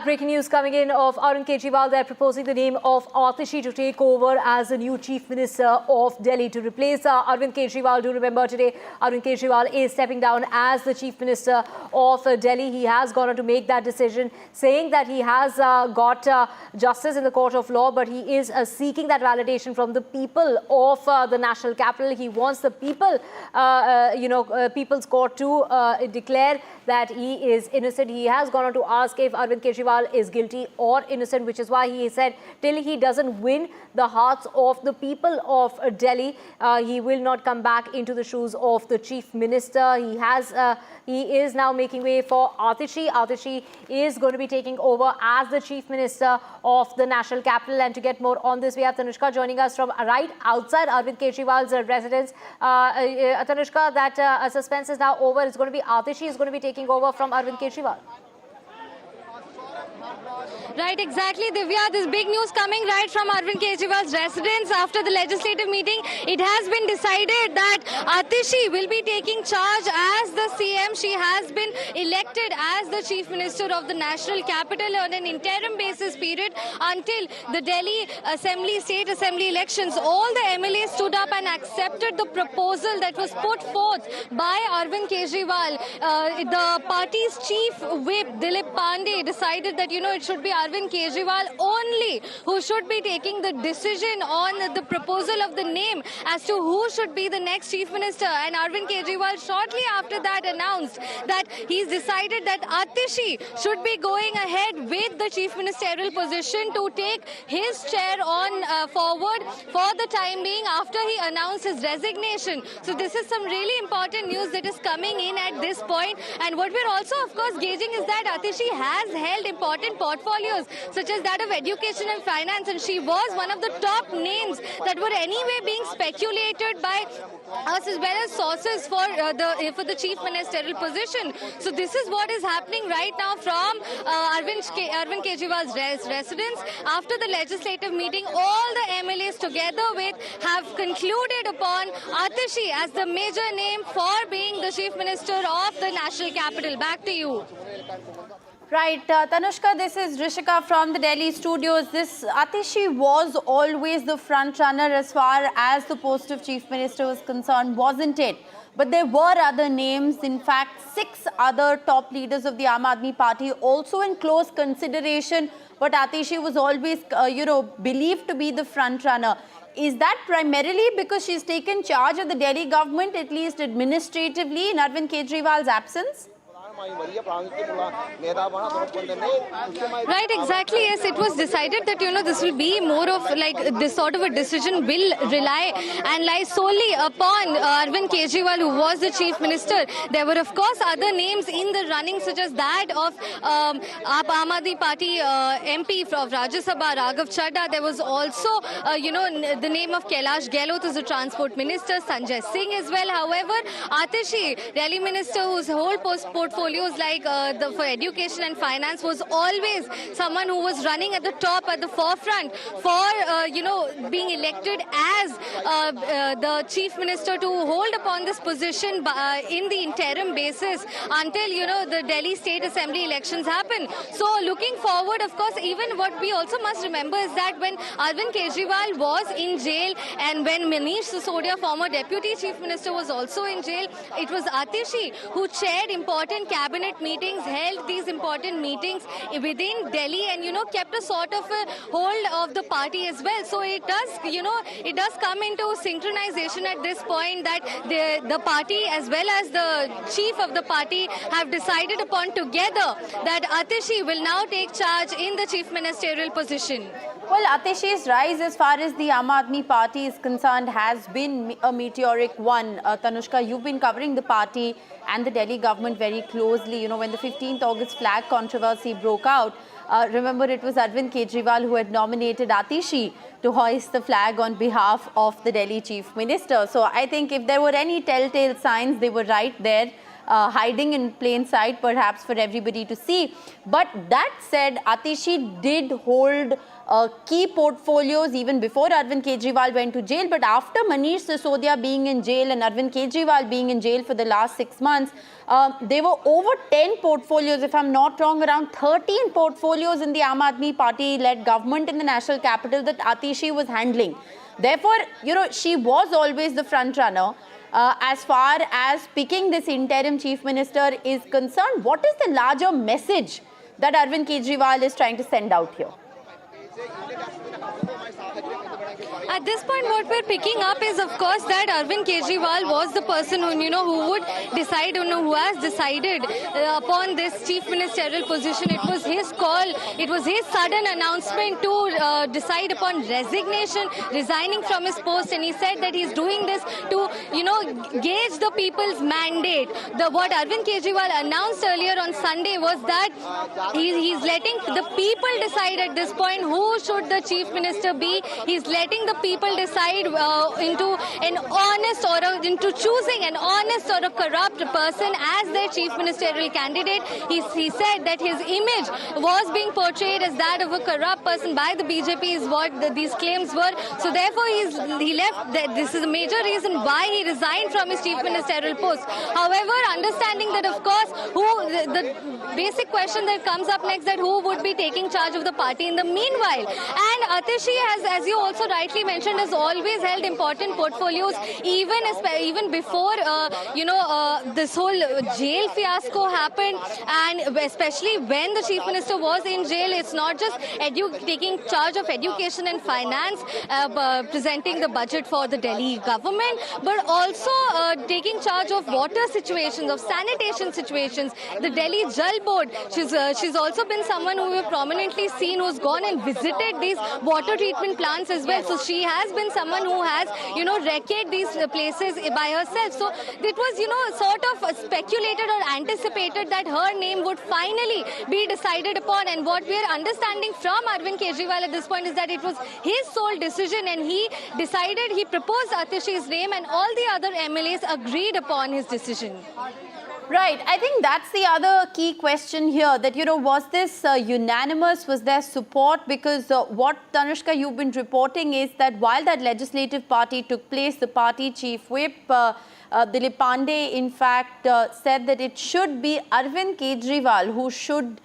Breaking news coming in of Arvind Kejriwal. They're proposing the name of Atishi to take over as the new Chief Minister of Delhi to replace Arvind Kejriwal. Do remember today, Arvind Kejriwal is stepping down as the Chief Minister of Delhi. He has gone on to make that decision, saying that he has got justice in the court of law, but he is seeking that validation from the people of the national capital. He wants the people, people's court to declare that he is innocent. He has gone on to ask if Arvind Kejriwal is guilty or innocent, which is why he said till he doesn't win the hearts of the people of Delhi, he will not come back into the shoes of the Chief Minister. He is now making way for Atishi. Atishi is going to be taking over as the Chief Minister of the national capital. And to get more on this, we have Tanushka joining us from right outside Arvind Kejriwal's residence. Tanushka, that suspense is now over. It's going to be Atishi is going to be taking over from Arvind Kejriwal. Right, exactly, Divya. This big news coming right from Arvind Kejriwal's residence after the legislative meeting. It has been decided that Atishi will be taking charge as the CM. She has been elected as the Chief Minister of the national capital on an interim basis period until the Delhi State Assembly elections. All the MLAs stood up and accepted the proposal that was put forth by Arvind Kejriwal. The party's chief whip, Dilip Pandey, decided that, it should be Arvind Kejriwal only who should be taking the decision on the proposal of the name as to who should be the next Chief Minister. And Arvind Kejriwal shortly after that announced that he's decided that Atishi should be going ahead with the Chief Ministerial position to take his chair on forward for the time being after he announced his resignation. So this is some really important news that is coming in at this point. And what we're also, of course, gauging is that Atishi has held important portfolios such as that of education and finance, and she was one of the top names that were anyway being speculated by us as well as sources for the chief ministerial position. So this is what is happening right now from Arvind Kejriwal's residence. After the legislative meeting, all the MLAs together have concluded upon Atishi as the major name for being the Chief Minister of the national capital. Back to you. Right, Tanushka, this is Rishika from the Delhi studios. This Atishi was always the front runner as far as the post of Chief Minister was concerned, wasn't it? But there were other names, in fact, 6 other top leaders of the Aam Aadmi Party also in close consideration, but Atishi was always, believed to be the front runner. Is that primarily because she's taken charge of the Delhi government, at least administratively, in Arvind Kejriwal's absence? Right, exactly. Yes, it was decided that, this will be more of like this sort of a decision will lie solely upon Arvind Kejriwal, who was the Chief Minister. There were, of course, other names in the running, such as that of Aam Aadmi Party MP of Rajya Sabha, Raghav Chadha. There was also, the name of Kailash Gehlot as the Transport Minister, Sanjay Singh as well. However, Atishi, Delhi Minister, whose whole portfolio like for education and finance, was always someone who was running at the top, at the forefront for, being elected as the Chief Minister to hold upon this position in the interim basis until, the Delhi State Assembly elections happen. So looking forward, of course, even what we also must remember is that when Arvind Kejriwal was in jail and when Manish Sisodia, former Deputy Chief Minister, was also in jail, it was Atishi who chaired important cabinet meetings, held these important meetings within Delhi and, kept a sort of a hold of the party as well. So it does, it does come into synchronization at this point that the party as well as the chief of the party have decided upon together that Atishi will now take charge in the chief ministerial position. Well, Atishi's rise as far as the Aam Aadmi Party is concerned has been a meteoric one. Tanushka, you've been covering the party and the Delhi government very closely. When the 15th August flag controversy broke out, remember it was Arvind Kejriwal who had nominated Atishi to hoist the flag on behalf of the Delhi Chief Minister. So I think if there were any telltale signs, they were right there. hiding in plain sight, perhaps for everybody to see. But that said, Atishi did hold key portfolios even before Arvind Kejriwal went to jail. But after Manish Sisodia being in jail and Arvind Kejriwal being in jail for the last 6 months, there were over 10 portfolios, if I'm not wrong, around 13 portfolios in the Aam Aadmi Party-led government in the national capital that Atishi was handling. Therefore, she was always the front runner. As far as picking this interim chief minister is concerned, what is the larger message that Arvind Kejriwal is trying to send out here? At this point, what we're picking up is, of course, that Arvind Kejriwal was the person who, who would decide, who has decided upon this chief ministerial position. It was his call. It was his sudden announcement to decide upon resignation, resigning from his post. And he said that he's doing this to, gauge the people's mandate. What Arvind Kejriwal announced earlier on Sunday was that he's letting the people decide at this point who should the chief minister be. He's letting the people decide into choosing an honest or a corrupt person as their chief ministerial candidate. He said that his image was being portrayed as that of a corrupt person by the BJP is what these claims were. So therefore he left. This is a major reason why he resigned from his chief ministerial post. However, understanding that, of course, the basic question that comes up next, that who would be taking charge of the party in the meanwhile. And Atishi has, as you also rightly mentioned, has always held important portfolios, even before this whole jail fiasco happened, and especially when the chief minister was in jail. It's not just taking charge of education and finance, presenting the budget for the Delhi government, but also taking charge of water situations, of sanitation situations, the Delhi Jal Board. She's also been someone who we've prominently seen who's gone and visited these water treatment plants as well. So she has been someone who has, wrecked these places by herself. So it was, sort of speculated or anticipated that her name would finally be decided upon. And what we're understanding from Arvind Kejriwal at this point is that it was his sole decision, and he proposed Atishi's name, and all the other MLAs agreed upon his decision. Right. I think that's the other key question here, that, was this unanimous? Was there support? Because what, Tanushka, you've been reporting is that while that legislative party took place, the party chief whip, Dilip Pandey, in fact, said that it should be Arvind Kejriwal who should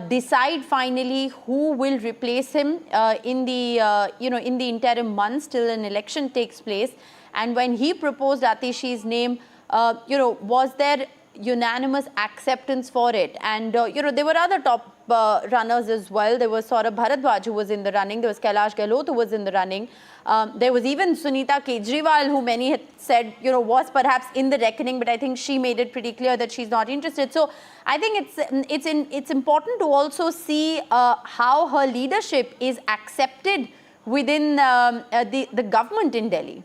decide finally who will replace him in the interim months till an election takes place. And when he proposed Atishi's name, was there unanimous acceptance for it? And, there were other top runners as well. There was Saurabh Bharadwaj, who was in the running. There was Kailash Gehlot, who was in the running. There was even Sunita Kejriwal, who many had said, was perhaps in the reckoning, but I think she made it pretty clear that she's not interested. So I think it's important to also see how her leadership is accepted within the government in Delhi.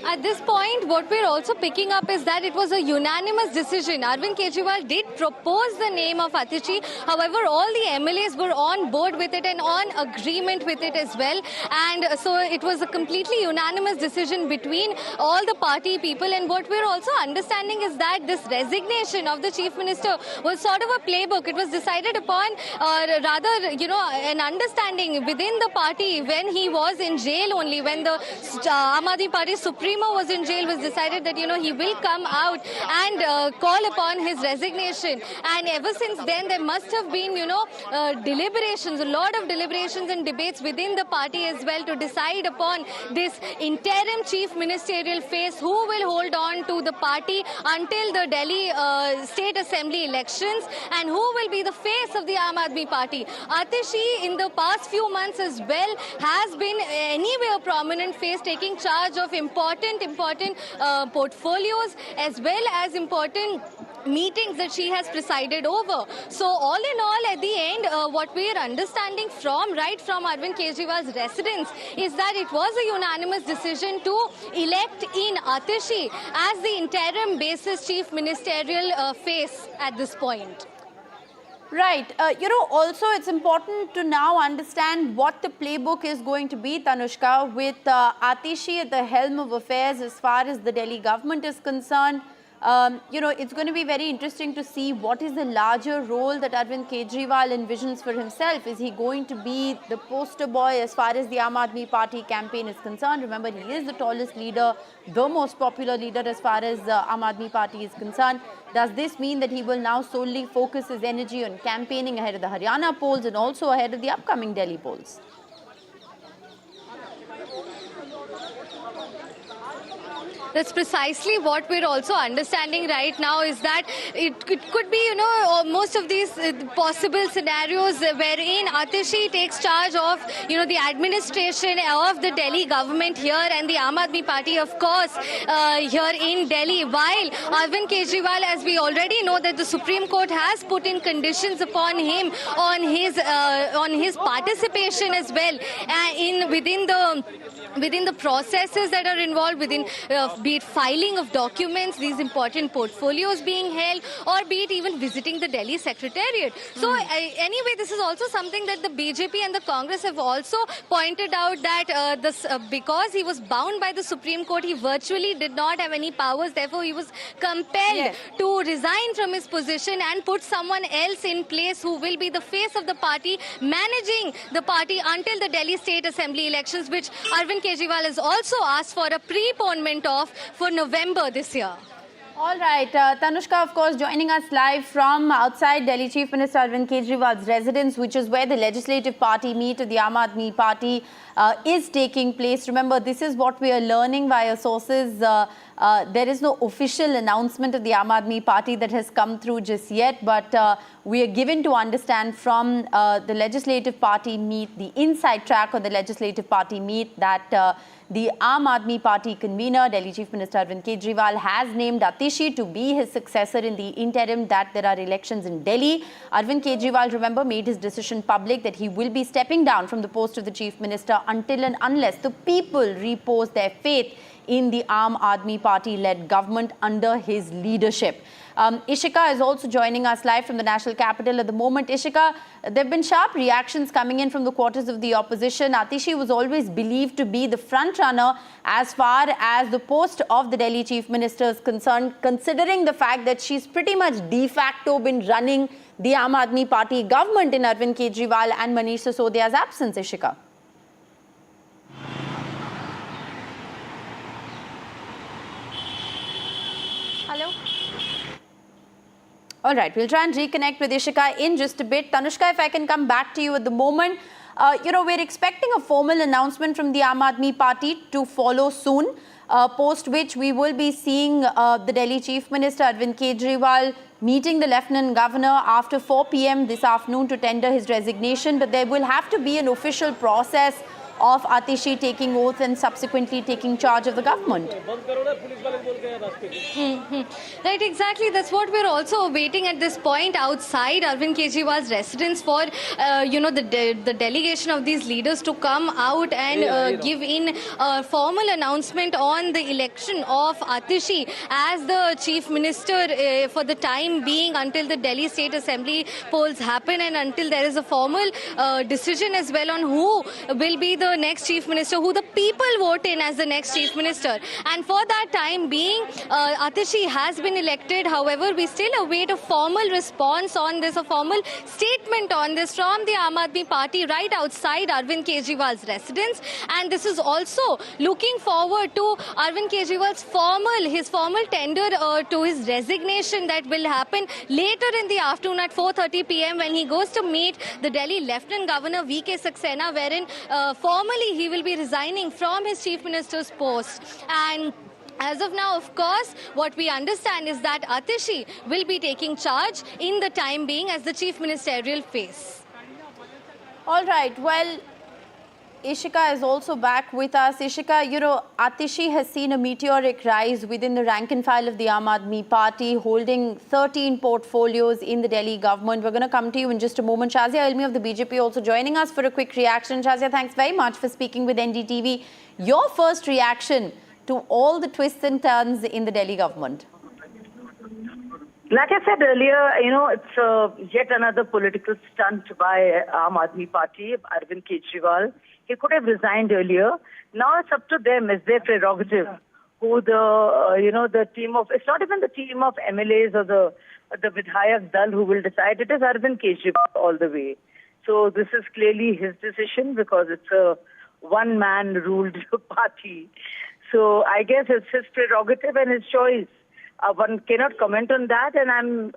At this point, what we're also picking up is that it was a unanimous decision. Arvind Kejriwal did propose the name of Atishi. However, all the MLAs were on board with it and on agreement with it as well. And so it was a completely unanimous decision between all the party people. And what we're also understanding is that this resignation of the chief minister was sort of a playbook. It was decided upon, rather, an understanding within the party when he was in jail only, when the Aam Aadmi Party Supreme was in jail, was decided that, he will come out and call upon his resignation. And ever since then, there must have been, deliberations, a lot of deliberations and debates within the party as well to decide upon this interim chief ministerial phase, who will hold on to the party until the Delhi State Assembly elections, and who will be the face of the Aam Aadmi Party. Atishi, in the past few months as well, has been anyway a prominent face, taking charge of important portfolios as well as important meetings that she has presided over. So all in all, at the end, what we are understanding right from Arvind Kejriwal's residence is that it was a unanimous decision to elect in Atishi as the interim basis chief ministerial face at this point. Right. Also it's important to now understand what the playbook is going to be, Tanushka, with Atishi at the helm of affairs as far as the Delhi government is concerned. It's going to be very interesting to see what is the larger role that Arvind Kejriwal envisions for himself. Is he going to be the poster boy as far as the Aam Aadmi Party campaign is concerned? Remember, he is the tallest leader, the most popular leader as far as Aam Aadmi Party is concerned. Does this mean that he will now solely focus his energy on campaigning ahead of the Haryana polls and also ahead of the upcoming Delhi polls? That's precisely what we're also understanding right now, is that it could be, most of these possible scenarios wherein Atishi takes charge of, the administration of the Delhi government here and the Aam Aadmi Party, of course, here in Delhi. While Arvind Kejriwal, as we already know, that the Supreme Court has put in conditions upon him on his participation as well within the processes that are involved, be it filing of documents, these important portfolios being held, or be it even visiting the Delhi Secretariat. So anyway, this is also something that the BJP and the Congress have also pointed out, that because he was bound by the Supreme Court, he virtually did not have any powers. Therefore, he was compelled to resign from his position and put someone else in place who will be the face of the party, managing the party until the Delhi State Assembly elections, which Arvind Kejriwal has also asked for a preponement of for November this year. All right. Tanushka, of course, joining us live from outside Delhi, Chief Minister Arvind Kejriwal's residence, which is where the legislative party meet of the Aam Aadmi Party is taking place. Remember, this is what we are learning via sources. There is no official announcement of the Aam Aadmi Party that has come through just yet, but we are given to understand from the legislative party meet, the inside track of the legislative party meet, that the Aam Aadmi Party convener, Delhi Chief Minister Arvind Kejriwal, has named Atishi to be his successor in the interim that there are elections in Delhi. Arvind Kejriwal, remember, made his decision public that he will be stepping down from the post of the Chief Minister until and unless the people repose their faith in the Aam Aadmi Party-led government under his leadership. Ishika is also joining us live from the national capital at the moment. Ishika, there have been sharp reactions coming in from the quarters of the opposition. Atishi was always believed to be the front runner as far as the post of the Delhi Chief Minister is concerned, considering the fact that she's pretty much de facto been running the Aam Aadmi Party government in Arvind Kejriwal and Manish Sisodia's absence, Ishika. Hello? All right, we'll try and reconnect with Ishika in just a bit. Tanushka, if I can come back to you at the moment. We're expecting a formal announcement from the Aam Aadmi Party to follow soon, post which we will be seeing the Delhi Chief Minister Arvind Kejriwal meeting the Lieutenant Governor after 4 p.m. this afternoon to tender his resignation. But there will have to be an official process of Atishi taking oath and subsequently taking charge of the government. Right, exactly. That's what we're also awaiting at this point outside Arvind Kejriwal's residence for, the delegation of these leaders to come out and give in a formal announcement on the election of Atishi as the Chief Minister for the time being, until the Delhi State Assembly polls happen and until there is a formal decision as well on who will be the next Chief Minister, who the people vote in as the next Chief Minister. And for that time being, Atishi has been elected. However, we still await a formal response on this, a formal statement on this from the Aam Aadmi Party right outside Arvind Kejriwal's residence. And this is also looking forward to Arvind Kejriwal's formal tender to his resignation that will happen later in the afternoon at 4:30 p.m. when he goes to meet the Delhi Lieutenant Governor V.K. Saxena, wherein formally he will be resigning from his Chief Minister's post. And as of now, of course, what we understand is that Atishi will be taking charge in the time being as the Chief Ministerial face. All right. Well, Ishika is also back with us. Ishika, Atishi has seen a meteoric rise within the rank and file of the Aam Aadmi Party, holding 13 portfolios in the Delhi government. We're going to come to you in just a moment. Shazia Ilmi of the BJP also joining us for a quick reaction. Shazia, thanks very much for speaking with NDTV. Your first reaction to all the twists and turns in the Delhi government? Like I said earlier, it's yet another political stunt by Aam Aadmi Party, Arvind Kejriwal. He could have resigned earlier. Now it's up to them. It's their prerogative. Who the team of, it's not even the team of MLAs or the Vidhayak Dal who will decide. It is Arvind Kejriwal all the way. So this is clearly his decision because it's a one-man ruled party. So I guess it's his prerogative and his choice. One cannot comment on that, and I'm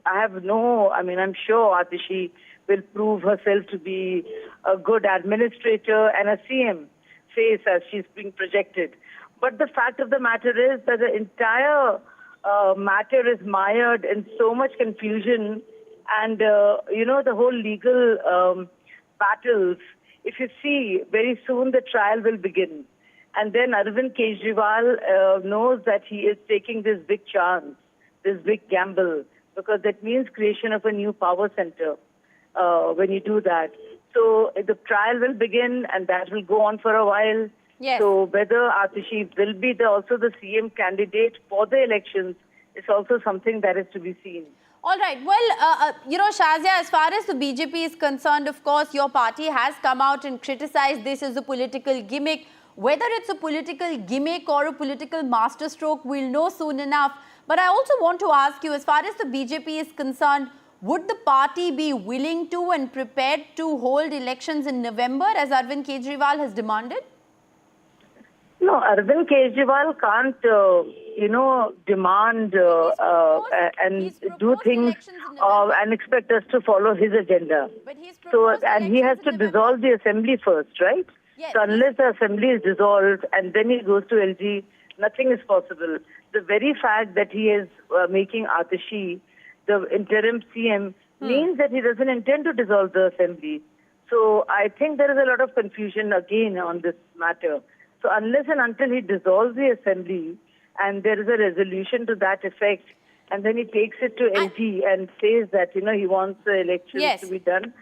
sure Atishi will prove herself to be a good administrator and a CM face as she's being projected. But the fact of the matter is that the entire matter is mired in so much confusion and, the whole legal battles. If you see, very soon the trial will begin. And then Arvind Kejriwal knows that he is taking this big chance, this big gamble, because that means creation of a new power center when you do that. So the trial will begin and that will go on for a while. Yes. So whether Atishi will be also the CM candidate for the elections is also something that is to be seen. All right. Well, Shazia, as far as the BJP is concerned, of course, your party has come out and criticized this as a political gimmick. Whether it's a political gimmick or a political masterstroke, we'll know soon enough. But I also want to ask you, as far as the BJP is concerned, would the party be willing to and prepared to hold elections in November, as Arvind Kejriwal has demanded? No, Arvind Kejriwal can't, demand and do things and expect us to follow his agenda. And he has to dissolve the assembly first, right? Yes. So unless the assembly is dissolved and then he goes to LG, nothing is possible. The very fact that he is making Atishi the interim CM means that he doesn't intend to dissolve the assembly. So I think there is a lot of confusion again on this matter. So unless and until he dissolves the assembly and there is a resolution to that effect, and then he takes it to LG and says that, he wants the elections to be done,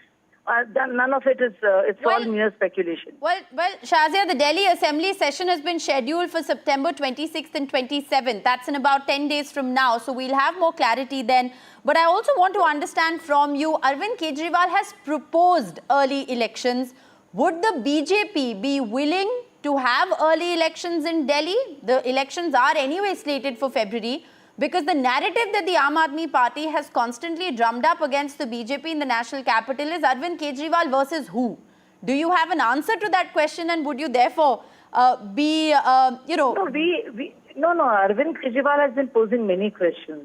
then none of it is, it's all mere speculation. Well, Shazia, the Delhi Assembly session has been scheduled for September 26th and 27th. That's in about 10 days from now. So we'll have more clarity then. But I also want to understand from you, Arvind Kejriwal has proposed early elections. Would the BJP be willing to have early elections in Delhi? The elections are anyway slated for February. Because the narrative that the Aam Aadmi Party has constantly drummed up against the BJP in the national capital is Arvind Kejriwal versus who? Do you have an answer to that question, and would you therefore be, No, Arvind Kejriwal has been posing many questions.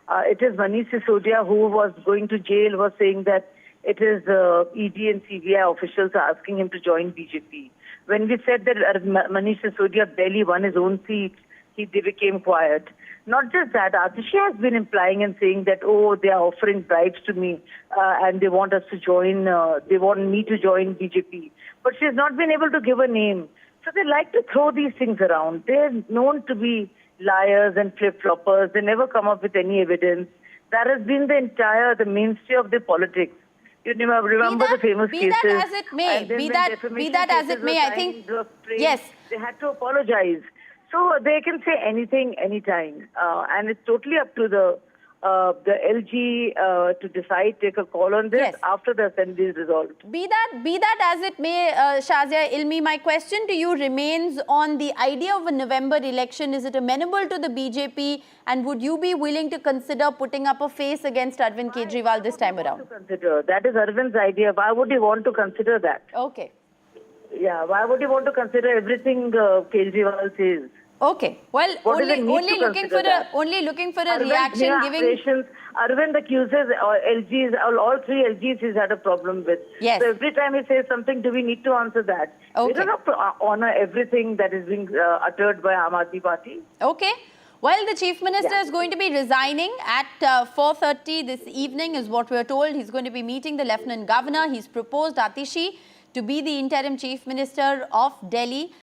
It is Manish Sisodia, who was going to jail, was saying that it is ED and CBI officials are asking him to join BJP. When we said that Manish Sisodia of Delhi won his own seat, they became quiet. Not just that, Atishi has been implying and saying that, they are offering bribes to me and they want us to join, they want me to join BJP. But she has not been able to give a name. So they like to throw these things around. They're known to be liars and flip-floppers. They never come up with any evidence. That has been the mainstay of their politics. You remember the famous cases. Be that as it may, be that as it may, I think, yes. They had to apologize. So they can say anything, anytime. And it's totally up to the LG to decide, take a call on this after the assembly is resolved. Be that as it may, Shazia Ilmi, my question to you remains on the idea of a November election. Is it amenable to the BJP, and would you be willing to consider putting up a face against Arvind Kejriwal this time around? That is Arvind's idea. Why would he want to consider that? Okay. Yeah, why would he want to consider everything Kejriwal says? Okay. Well, only looking for a reaction. Arvind accuses LGs, all three LGs he's had a problem with. Yes. So every time he says something, do we need to answer that? Okay. We don't have to honor everything that is being uttered by Aam Aadmi Party. Okay. Well, the Chief Minister is going to be resigning at 4:30 this evening is what we're told. He's going to be meeting the Lieutenant Governor. He's proposed Atishi to be the interim Chief Minister of Delhi.